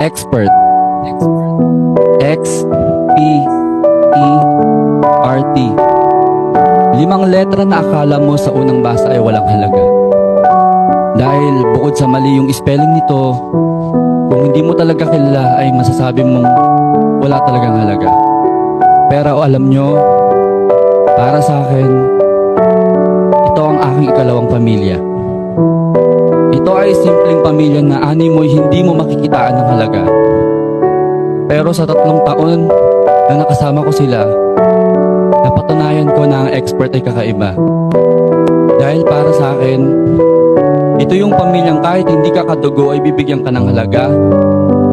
Expert. X-P-E-R-T. 5 letra na akala mo sa unang basa ay walang halaga. Dahil bukod sa mali yung spelling nito, kung hindi mo talaga kilala ay masasabi mong wala talagang halaga. Pero alam nyo, para sa akin, ito ang aking ikalawang pamilya. Ito ay simpleng pamilya na animoy hindi mo makikitaan ng halaga. Pero sa 3 taon na nakasama ko sila, napatunayan ko na ang expert ay kakaiba. Dahil para sa akin, ito yung pamilyang kahit hindi ka kadugo ay bibigyan ka ng halaga,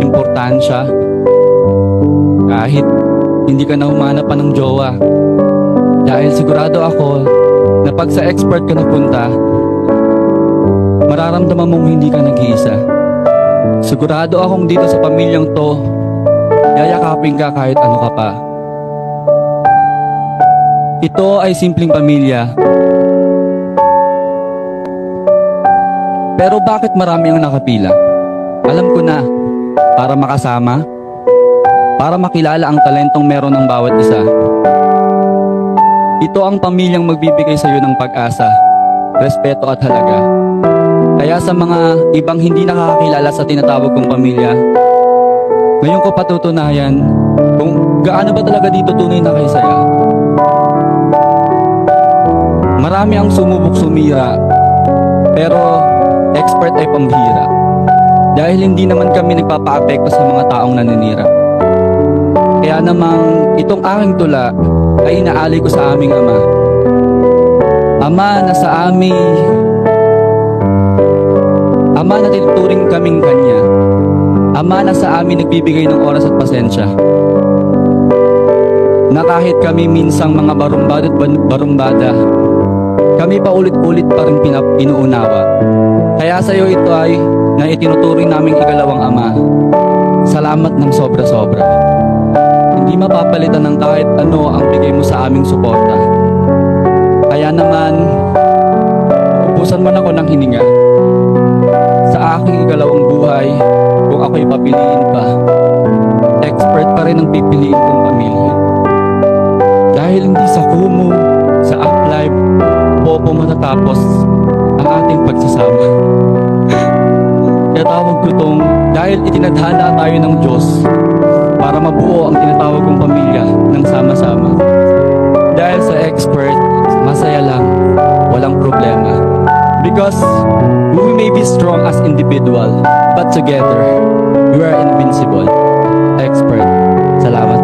importansya, kahit hindi ka na humanap pa ng jowa. Dahil sigurado ako na pag sa expert ka napunta, mararamdaman mong hindi ka nag-iisa. Sigurado akong dito sa pamilyang to, yayakapin ka kahit ano ka pa. Ito ay simpleng pamilya. Pero bakit marami ang nakapila? Alam ko na, para makasama, para makilala ang talentong meron ng bawat isa. Ito ang pamilyang magbibigay sa iyo ng pag-asa, respeto at halaga. Kaya sa mga ibang hindi nakakakilala sa tinatawag kong pamilya, ngayon ko patutunayan kung gaano ba talaga dito tunay na kayo saya. Marami ang sumubok sumira, pero expert ay pambihira. Dahil hindi naman kami nagpapaapekto sa mga taong naninira. Kaya namang itong aking tula ay inaalay ko sa aming ama. Ama na sa amin, Ama na tinuturing kaming kanya. Ama na sa amin nagbibigay ng oras at pasensya. Na kahit kami minsang mga barumbada at barumbada, kami pa ulit-ulit pa rin inuunawa. Kaya sa iyo ito ay na itinuturing naming ikalawang ama. Salamat ng sobra-sobra. Hindi mapapalitan ng kahit ano ang bigay mo sa aming suporta. Kaya naman, ubusan mo na ko ng hininga. Sa aking ikalawang buhay, kung ako'y papiliin pa, expert pa rin ang pipiliin kong pamilya. Dahil hindi sa Kumu, sa Uplife, Popo matatapos ang ating pagsasama. Kaya tawag ko tong dahil itinadhana tayo ng Diyos para mabuo ang tinatawag kong pamilya ng sama-sama. Dahil sa expert, masaya lang, walang problema. Because we may be strong as individual, but together, we are invincible. Expert, salamat.